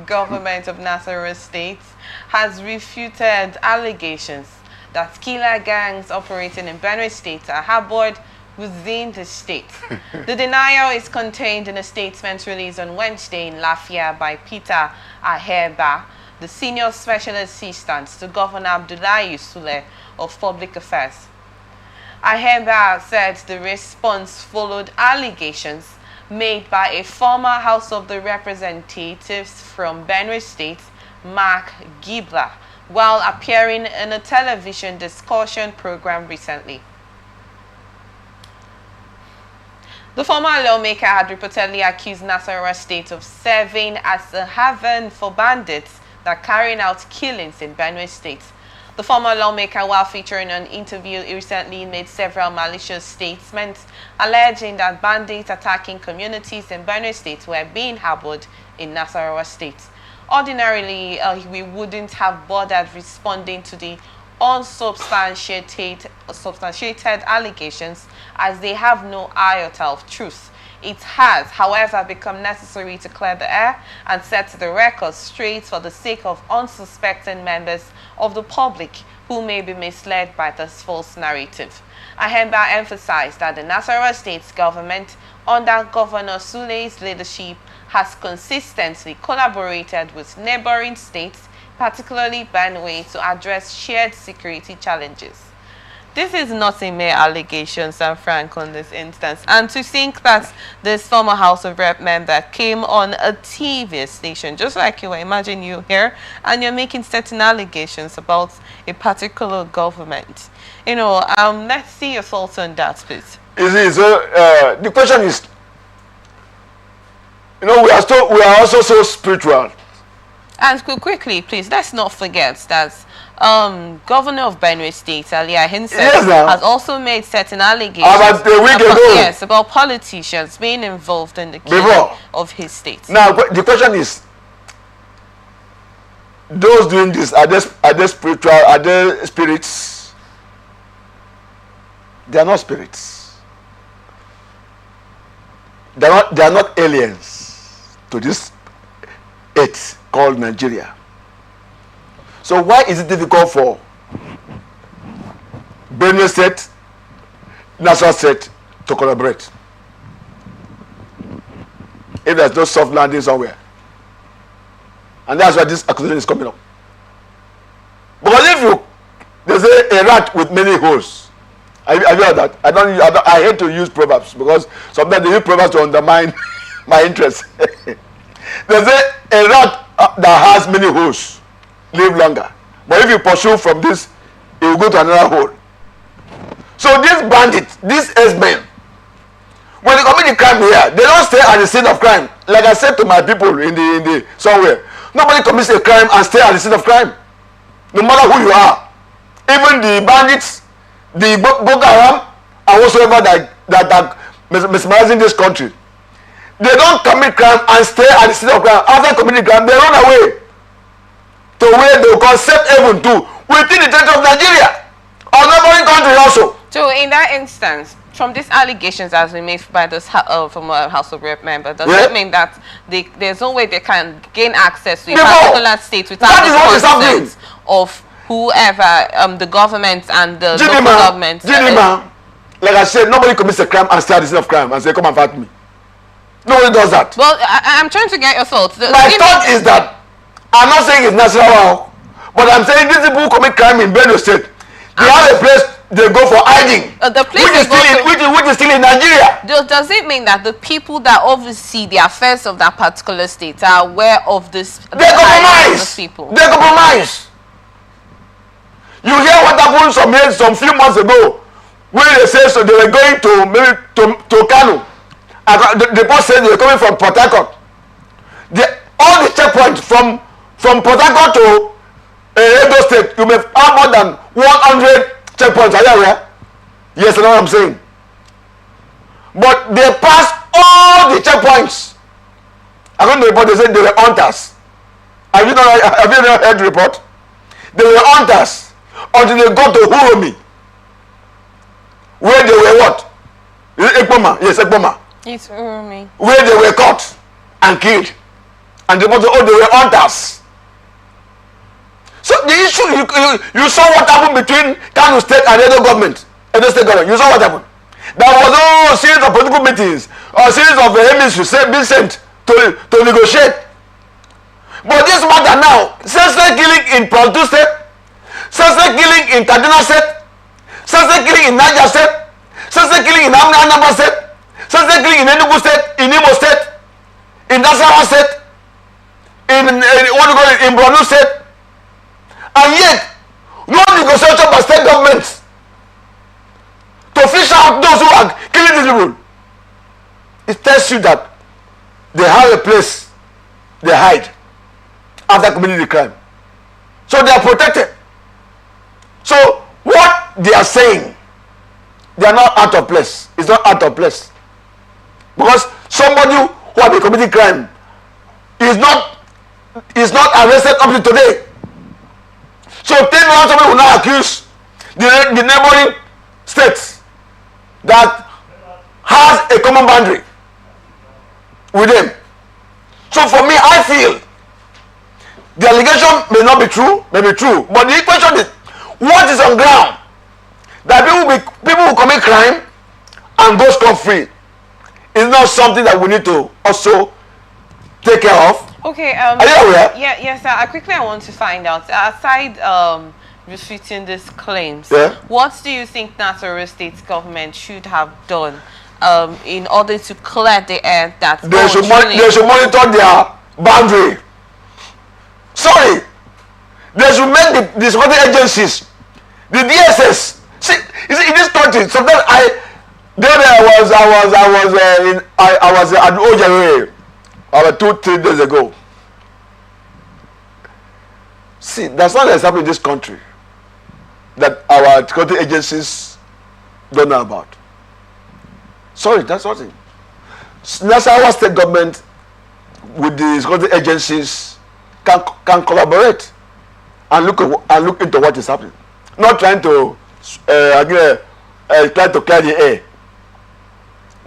government of Nasarawa State has refuted allegations that killer gangs operating in Benue State are harbored within the state. The denial is contained in a statement released on Wednesday in Lafia by Peter Ahemba, the Senior Special Assistant to Governor Abdullahi Sule of Public Affairs. Ahemba said the response followed allegations made by a former House of the Representatives from Benue State, Mark Gibla, while appearing in a television discussion program recently. The former lawmaker had reportedly accused Nasarawa State of serving as a haven for bandits that carrying out killings in Benue State. The former lawmaker, while featuring an interview, recently made several malicious statements alleging that bandits attacking communities in Benue State were being harbored in Nasarawa State. Ordinarily, we wouldn't have bothered responding to the unsubstantiated allegations, as they have no iota of truth. It has, however, become necessary to clear the air and set the record straight for the sake of unsuspecting members of the public who may be misled by this false narrative. Ahemba emphasized that the Nasarawa State government, under Governor Sule's leadership, has consistently collaborated with neighboring states, particularly Benue, to address shared security challenges. This is not a mere allegation, Sir Frank, on this instance. And to think that this former House of Rep member came on a TV station, just like you were, imagine you here, and you're making certain allegations about a particular government. You know, let's see your thoughts on that, please. The question is, you know, we are also so spiritual. And quickly, please, let's not forget that Governor of Benue State, Ahemba himself, has also made certain allegations about politicians being involved in the killing of his state. Now, the question is, those doing this, are they spiritual? Are they spirits? They are not spirits. They are not aliens to this earth called Nigeria. So why is it difficult for Benue State, Nasarawa State to collaborate if there's no soft landing somewhere? And that's why this accusation is coming up. Because if there's a rat with many holes, I heard that. I hate to use proverbs because sometimes they use proverbs to undermine my interest. There's a rat that has many holes live longer, but if you pursue from this, it will go to another hole. So these bandits, these herdsmen, when they commit the crime here, they don't stay at the scene of crime. Like I said to my people in the somewhere, nobody commits a crime and stay at the scene of crime, no matter who you are. Even the bandits, the Boko Haram, and whatsoever that are mesmerizing this country, they don't commit crime and stay at the scene of crime. After committing crime, they run away to where they will call safe haven to within the territory of Nigeria or neighboring country also. So in that instance, from these allegations as we made by this from a House of Rep member, does that mean that there's no way they can gain access to a particular state without the consent of whoever, the government and the local government? Like I said, nobody commits a crime and stay at the scene of crime and say, come and fight me. Nobody does that. Well, I'm trying to get your thoughts. My thought is that, I'm not saying it's Nasarawa, but I'm saying these people who commit crime in Benue State, they have a place they go for hiding, which is still in Nigeria. Does it mean that the people that oversee the affairs of that particular state are aware of this? They compromise. They compromise. You hear what happened some few months ago, where they say so they were going to Kano. The boss said they were coming from Port Harcourt. All the checkpoints from Port Harcourt to Edo State, you may have more than 100 checkpoints. Are you aware? Yes, I know what I'm saying. But they passed all the checkpoints. According to the report, they said they were hunters. Have you not heard the report? They were hunters until they got to Uromi, where they were what? Ekpoma. Yes, Ekpoma. It's Uromi. Where they were caught and killed. and they were hunters. So the issue, you saw what happened between Kano State and Edo government, Edo State government. You saw what happened. There was a series of political meetings, or a series of emissaries being sent to negotiate. But this matter now, senseless killing in Plateau State, senseless killing in Kaduna State, senseless killing in Niger State, senseless killing in Ahemba State, senseless killing in Enugu State, in Imo State, in Nasarawa State, in Benue State, and yet no negotiation by state governments to fish out those who are killing these people. It tells you that they have a place they hide after committing the crime, so they are protected. So what they are saying, they are not out of place. It's not out of place, because somebody who has been committing crime is not arrested up to today. So tell me how somebody will now accuse the neighboring states that has a common boundary with them. So for me, I feel the allegation may not be true, may be true, but the question is, what is on ground? That people will commit crime and go scot-free is not something that we need to also take care of. Okay. Are you aware? Yeah, yes, sir. I want to find out, aside refuting these claims, what do you think Nasarawa State government should have done in order to clear the air that they should monitor their boundary? Sorry, they should make the security agencies, the DSS. See, you see, in this country, sometimes I was at Ojare about 2-3 days ago. See, that's not what's happening in this country that our security agencies don't know about. Sorry, that's what it. Nasarawa State government with the security agencies can collaborate and look into what is happening. Not trying to try to clear the air.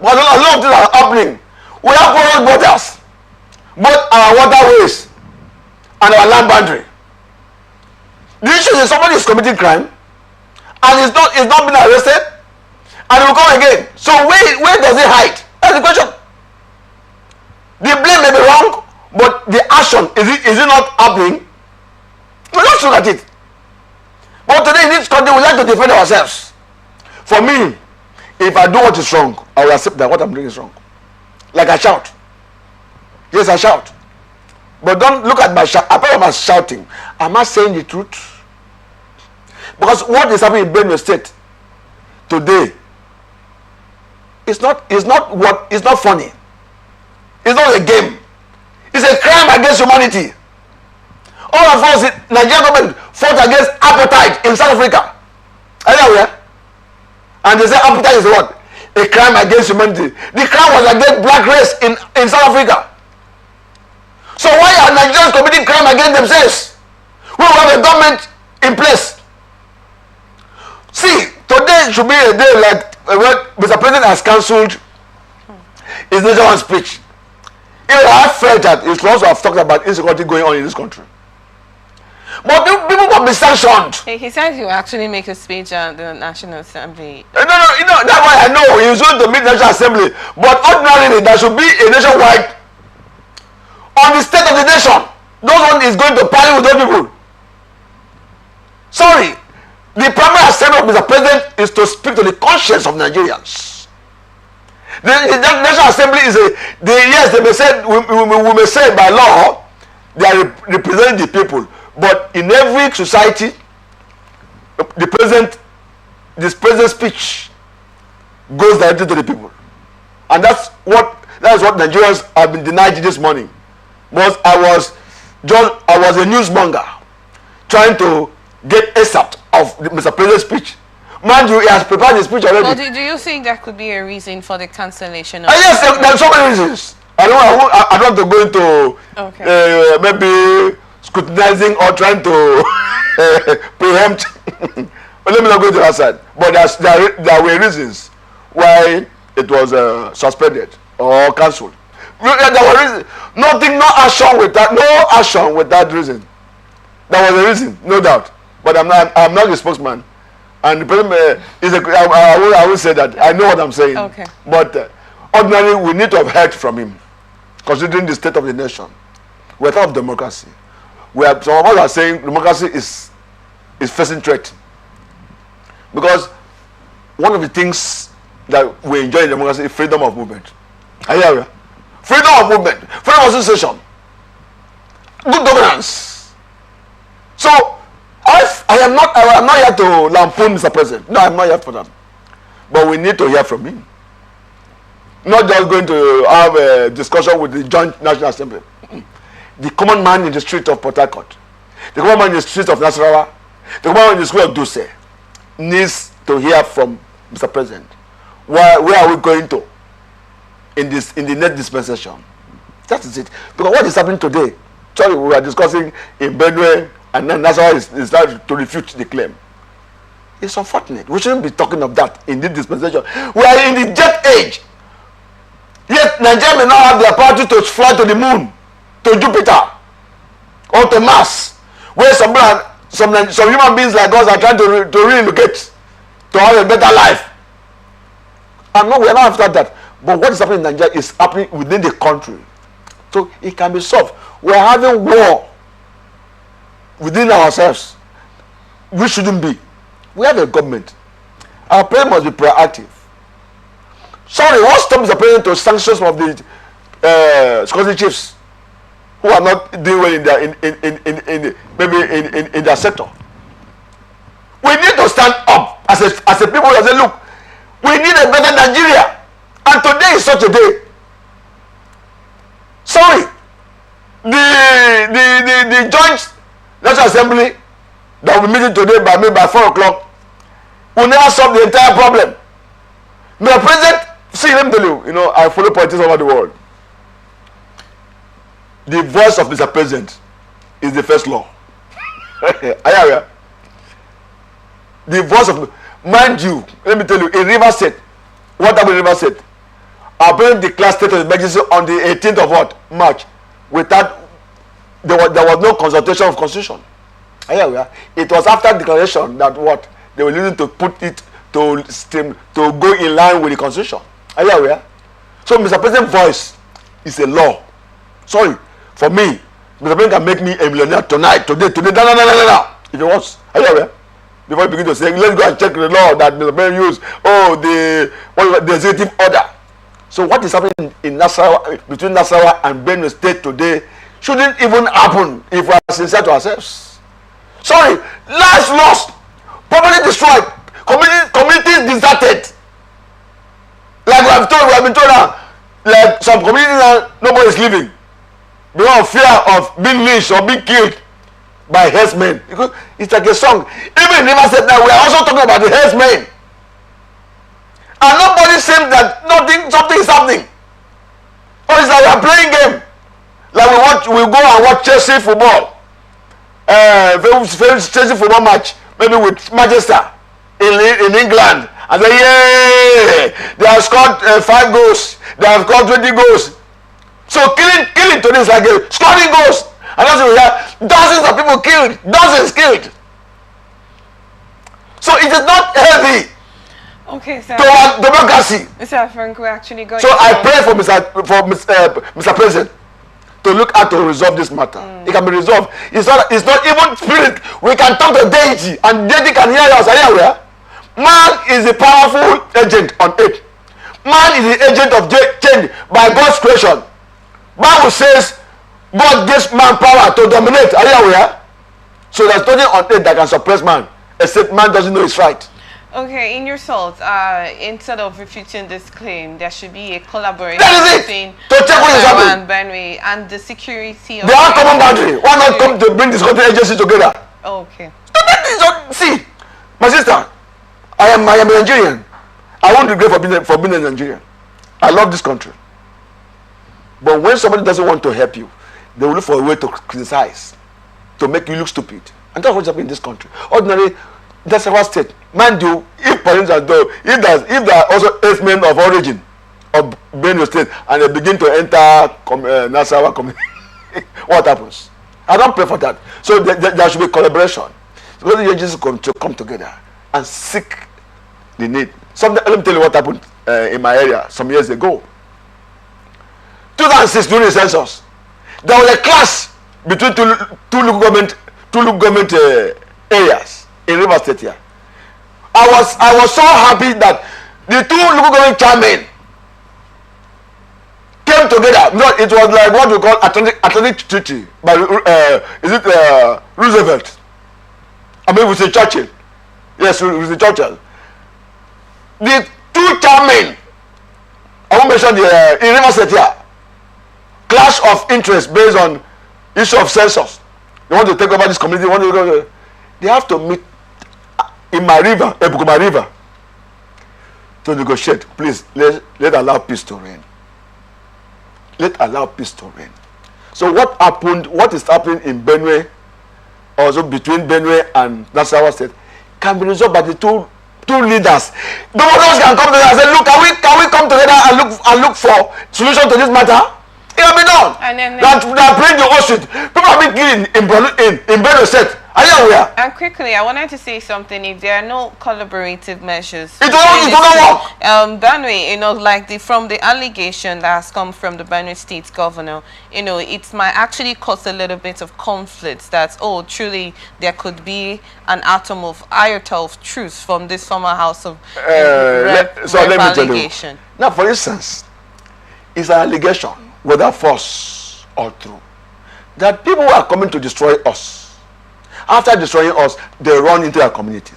But a lot of things are happening. We have porous borders, both our waterways and our land boundary. The issue is somebody is committing crime and is not being arrested, and he will come again. So where does he hide? That's the question. The blame may be wrong, but the action is it not happening? So let's look at it. But today in this country, we like to defend ourselves. For me, if I do what is wrong, I will accept that what I'm doing is wrong. Like I shout. Yes, I shout. But don't look at my shout. Apart from shouting, am I saying the truth? Because what is happening in Benue State today is not funny. It's not a game. It's a crime against humanity. All of us, Nigerian government fought against apartheid in South Africa. Are you aware? And they say apartheid is what? A crime against humanity. The crime was against black race in South Africa. So why are Nigerians committing crime against themselves? We have a government in place. See, today should be a day like when Mr. President has cancelled his national speech. I felt that it's also have talked about insecurity going on in this country. But people will be sanctioned. He said he will actually make a speech at the National Assembly. No, that's why I know he was going to meet the National Assembly. But ordinarily, there should be a nationwide on the state of the nation. Those one is going to party with those people. Sorry, the primary assignment of Mr. President is to speak to the conscience of Nigerians. The National Assembly is yes, they may say we may say by law they are representing the people. But in every society, this president's speech goes directly to the people, and that's what Nigerians have been denied this morning. Because I was a newsmonger trying to get excerpt of Mr. President's speech. Mind you, he has prepared his speech already. Well, do you think that could be a reason for the cancellation of? Yes, there are so many reasons. I don't want to go into maybe scrutinizing or trying to preempt. But let me not go to that side. But there were reasons why it was suspended or cancelled. There was reason. Nothing, no action without reason. There was a reason, no doubt. But I'm not the spokesman. And the president is I will say that. I know what I'm saying. Okay. But ordinarily, we need to have heard from him, considering the state of the nation. We're talking of democracy. Some of us are saying democracy is facing threat. Because one of the things that we enjoy in democracy is freedom of movement. Are you aware? Freedom of movement, freedom of association, good governance. So I am not here to lampoon Mr. President. No, I'm not here for that. But we need to hear from him. Not just going to have a discussion with the Joint National Assembly. The common man in the street of Port Harcourt, the common man in the street of Nasarawa, the common man in the street of Duse needs to hear from Mr. President. Where are we going to in the next dispensation? That is it. Because what is happening today? Sorry, we were discussing in Benue, and then Nasarawa is starting to refute the claim. It's unfortunate. We shouldn't be talking of that in this dispensation. We are in the jet age. Yet Nigeria may not have the ability to fly to the moon, to Jupiter, or to Mars, where some human beings like us are trying to relocate to have a better life. And no, we are not after that. But what is happening in Nigeria is happening within the country. So it can be solved. We are having war within ourselves. We shouldn't be. We have a government. Our president must be proactive. Sorry, what stops the president to sanction some of the security chiefs who are not doing well in their sector? We need to stand up as a people and say, look, we need a better Nigeria. And today is such a day. Sorry, the Joint National Assembly that will be meeting today by 4 o'clock will never solve the entire problem. Mr. President, see, let me tell you, I follow politics over the world. The voice of Mr. President is the first law. The voice of, mind you, let me tell you, in River State, what happened in River State? Our president declared state of emergency on the 18th of what? March. Without, there was no consultation of constitution. It was after declaration that what? They were using to put it to go in line with the constitution. Are you aware? So Mr. President's voice is a law. Sorry, for me, Mr. President can make me a millionaire tonight, today, no. If he wants. Are you aware? Before you begin to say, let's go and check the law that Mr. President used. Oh, the executive order. So what is happening in Nasarawa, between Nasarawa and Benue State today shouldn't even happen if we are sincere to ourselves. Sorry, lives lost, property destroyed, communities deserted. Like we have been told now, like some communities now, nobody is living because of fear of being lynched or being killed by herdsmen. It's like a song. Even in River State now, we are also talking about the herdsmen. And nobody seems that something is happening. Or it's like we are playing game. Like we go and watch Chelsea football. Chelsea football match, maybe with Manchester in England. And say, yay! They have scored 5 goals. They have scored 20 goals. So killing today is like scoring goals. And that's what we have. Dozens of people killed. Dozens killed. So it is not healthy. Okay, sir. To our democracy. Mr. Frank, we're actually going. So I pray for Mr. President to look at to resolve this matter. It can be resolved. It's not even spirit. We can talk to deity, and deity can hear us. Are you aware? Man is a powerful agent on earth. Man is the agent of change by God's creation. Bible says God gives man power to dominate. Are you aware? So there's nothing on earth that can suppress man, except man doesn't know it's right. Okay, in your thoughts, instead of refuting this claim, there should be a collaboration between Nasarawa and Benue and the security of... They are common boundary. Why not come to bring this country agency together? Okay. See, my sister, I am a Nigerian. I won't regret for being a Nigerian. I love this country. But when somebody doesn't want to help you, they will look for a way to criticize, to make you look stupid. And that's what's happening in this country. Ordinarily, Nasarawa State, mind you, if there are also herdsmen of origin of Benue State and they begin to enter Nasarawa community, what happens? I don't pray for that. So there should be collaboration. So the agencies come together and seek the need. Let me tell you what happened in my area some years ago. 2006 during the census, there was a clash between two local government areas in River State here. I was so happy that the two local government chairmen came together. No, it was like what we call Atlantic Treaty by Roosevelt. I mean, we say Churchill. Yes, we say Churchill. The two chairmen, I won't mention in River State here, clash of interest based on issue of census. They want to take over this community. They have to meet in my river, Ebukuma River, to negotiate. Please, let allow peace to reign. Let allow peace to reign. So what happened, what is happening in Benue, also between Benue and Nasarawa State, can be resolved by the two leaders. Governors can come together and say, look, can we come together and look for solution to this matter? It will be done. And then that bring the ocean. People have been killing in Benue State. Are you aware? And quickly, I wanted to say something. If there are no collaborative measures, it will not work. Benue, like from the allegation that has come from the Benue State governor, it might actually cause a little bit of conflict. That truly there could be an atom of iota of truth from this former House of let me tell you. Now, for instance, it's an allegation, whether false or true, that people are coming to destroy us. After destroying us, they run into our community.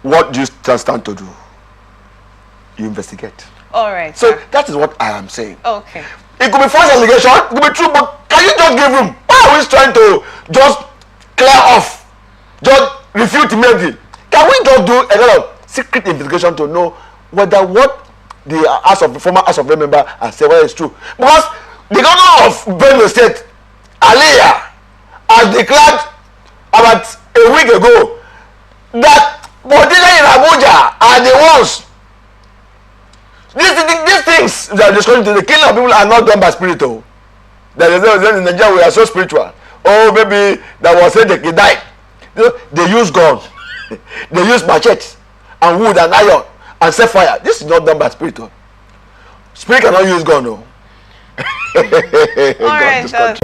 What do you stand to do? You investigate. All right. So that is what I am saying. Okay. It could be false allegation, it could be true, but can you just give room? Why are we trying to just clear off, just refute immediately? Can we just do a lot of secret investigation to know whether what the former House of member has said whether it's true? Because the governor of Benue State, Aliyah, has declared about a week ago that politicians in Abuja are the ones. These things that are discussing to the killing of people are not done by spirit. There is in Nigeria we are so spiritual. Oh, maybe that was said they died. They use gun, they use machetes and wood and iron and set fire. This is not done by spirit. Spirit cannot use gun. All right.